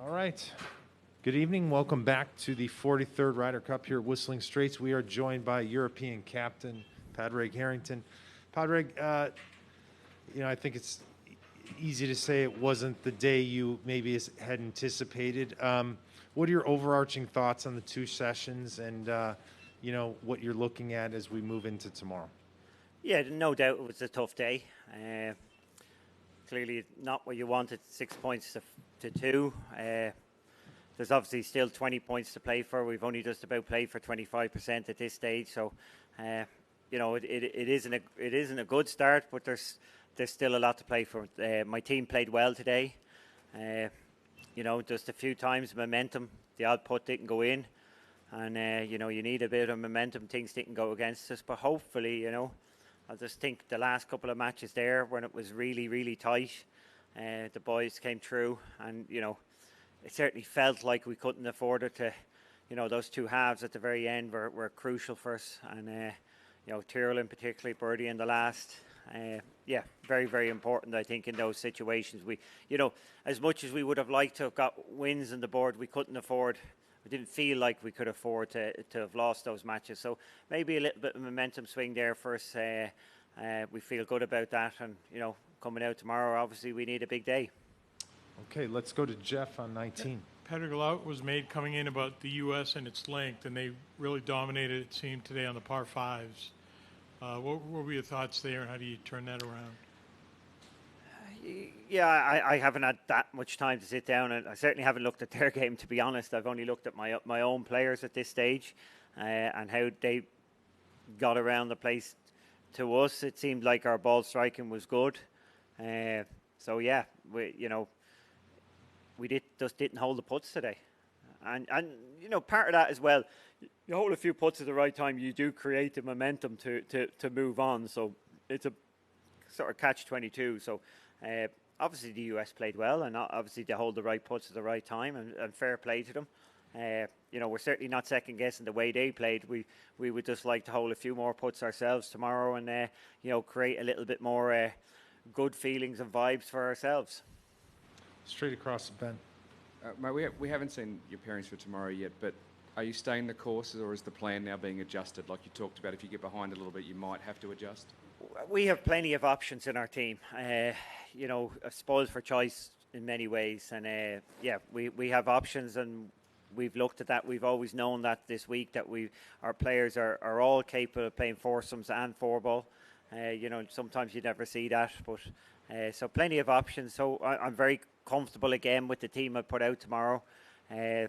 All right. Good evening. Welcome back to the 43rd Ryder Cup here at Whistling Straits. We are joined by European captain Pádraig Harrington. Pádraig, I think it's easy to say it wasn't the day you maybe had anticipated. What are your overarching thoughts on the two sessions and, what you're looking at as we move into tomorrow? Yeah, no doubt it was a tough day. Clearly not what you wanted, 6 points to 2. There's obviously still 20 points to play for. We've only just about played for 25% at this stage. So, it isn't a good start, but there's still a lot to play for. My team played well today. Just a few times momentum. The odd putt didn't go in. And, you need a bit of momentum. Things didn't go against us. But hopefully, I just think the last couple of matches there when it was really, really tight, the boys came through and, it certainly felt like we couldn't afford it to, those two halves at the very end were crucial for us. And, Tyrrell in particular, birdie in the last. Very, very important, I think, in those situations. We, as much as we would have liked to have got wins on the board, we couldn't afford. We didn't feel like we could afford to have lost those matches. So maybe a little bit of momentum swing there for us. We feel good about that. And, coming out tomorrow, obviously we need a big day. Okay, let's go to Jeff on 19. Pádraig, a lot was made coming in about the U.S. and its length, and they really dominated, it seemed, today on the par fives. What were your thoughts there, and how do you turn that around? Yeah, I haven't had that much time to sit down, and I certainly haven't looked at their game, to be honest. I've only looked at my own players at this stage and how they got around the place to us. It seemed like our ball striking was good. We just didn't hold the putts today. And part of that as well, you hold a few putts at the right time, you do create the momentum to move on. So it's a sort of catch-22. So obviously the US played well, and obviously they hold the right putts at the right time, and fair play to them. We're certainly not second-guessing the way they played. We would just like to hold a few more putts ourselves tomorrow and, create a little bit more good feelings and vibes for ourselves. Straight across the bend. Mate, we haven't seen your pairings for tomorrow yet, but are you staying the course, or is the plan now being adjusted? Like you talked about, if you get behind a little bit, you might have to adjust. We have plenty of options in our team. Spoiled for choice in many ways. And, we have options, and we've looked at that. We've always known that this week that our players are all capable of playing foursomes and four ball. Sometimes you never see that, but so plenty of options. So I'm very comfortable again with the team I put out tomorrow. And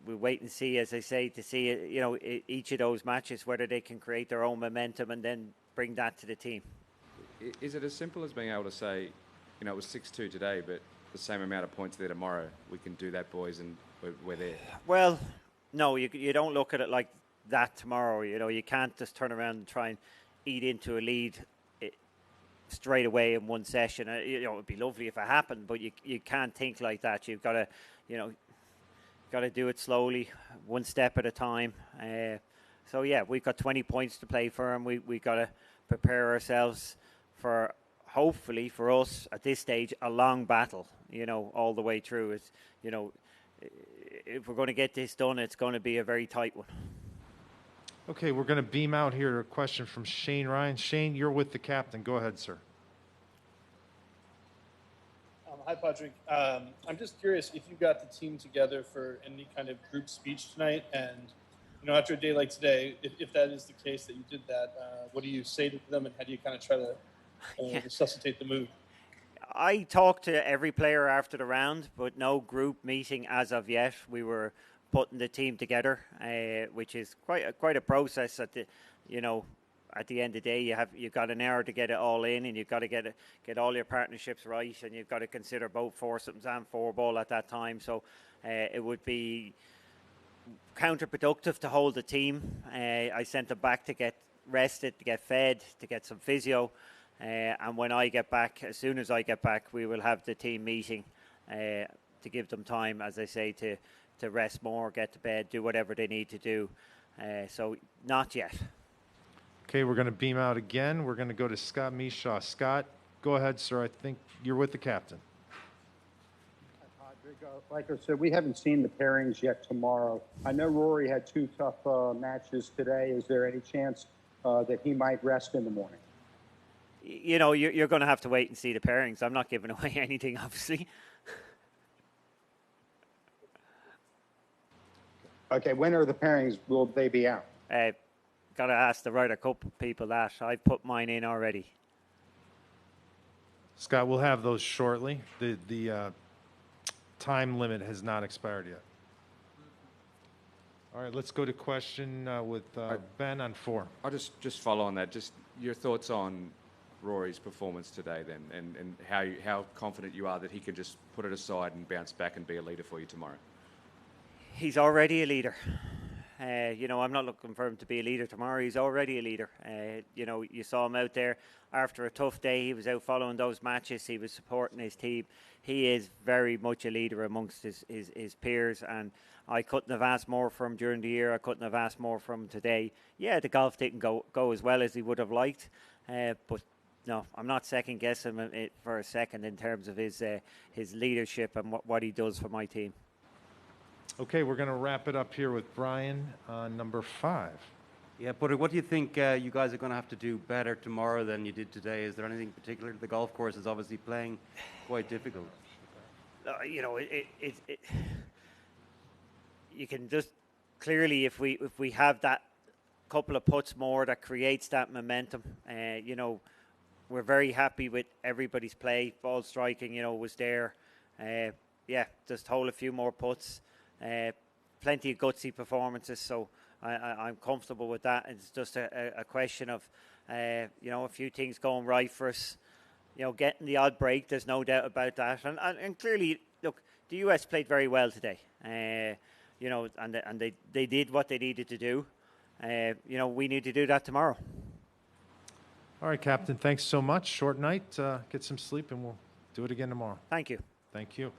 we'll wait and see, as I say, to see each of those matches, whether they can create their own momentum and then bring that to the team. Is it as simple as being able to say, it was 6-2 today, but the same amount of points there tomorrow, we can do that, boys, and we're there? Well, no, you don't look at it like that tomorrow. You can't just turn around and try and eat into a lead straight away in one session. It would be lovely if it happened, but you can't think like that. You've got to do it slowly, one step at a time. We've got 20 points to play for, and we got to prepare ourselves for, hopefully for us at this stage, a long battle. All the way through. It's if we're going to get this done, it's going to be a very tight one. Okay, we're going to beam out here a question from Shane Ryan. Shane, you're with the captain. Go ahead, sir. Hi, Pádraig. I'm just curious if you got the team together for any kind of group speech tonight, and after a day like today, if that is the case that you did that, what do you say to them, and how do you kind of try to resuscitate the mood? I talked to every player after the round, but no group meeting as of yet. We were putting the team together, which is quite a process. At the end of the day, you've got an hour to get it all in, and you've got to get all your partnerships right, and you've got to consider both foursomes and four ball at that time. So it would be counterproductive to hold the team. I sent them back to get rested, to get fed, to get some physio, and when I get back, as soon as I get back, we will have the team meeting to give them time, as I say, to rest more, get to bed, do whatever they need to do. So not yet. Okay, we're going to beam out again. We're going to go to Scott Mishaw. Scott, go ahead, sir. I think you're with the captain. Hi, Like I said, we haven't seen the pairings yet tomorrow. I know Rory had 2 tough matches today. Is there any chance that he might rest in the morning? You know, you're going to have to wait and see the pairings. I'm not giving away anything, obviously. Okay, when are the pairings? Will they be out? Got to ask the Ryder Cup people that. I've put mine in already. Scott, we'll have those shortly. The time limit has not expired yet. All right, let's go to question with Ben on 4. I'll just follow on that. Just your thoughts on Rory's performance today then, and how confident you are that he can just put it aside and bounce back and be a leader for you tomorrow. He's already a leader. You know, I'm not looking for him to be a leader tomorrow. He's already a leader. You know, you saw him out there after a tough day. He was out following those matches. He was supporting his team. He is very much a leader amongst his peers, and I couldn't have asked more from him during the year. I couldn't have asked more from him today. Yeah, the golf didn't go as well as he would have liked, but no, I'm not second guessing him for a second in terms of his leadership and what he does for my team. Okay, we're going to wrap it up here with Brian on number 5. Yeah, but what do you think you guys are going to have to do better tomorrow than you did today? Is there anything particular? The golf course is obviously playing quite difficult. You know, you can just clearly, if we have that couple of putts more that creates that momentum, you know, we're very happy with everybody's play. Ball striking, you know, was there. Yeah, just hold a few more putts. Plenty of gutsy performances, so I'm comfortable with that. It's just a question of, you know, a few things going right for us. You know, getting the odd break, there's no doubt about that. And clearly, look, the US played very well today. You know, and they did what they needed to do. You know, we need to do that tomorrow. All right, Captain, thanks so much. Short night. Get some sleep, and we'll do it again tomorrow. Thank you. Thank you.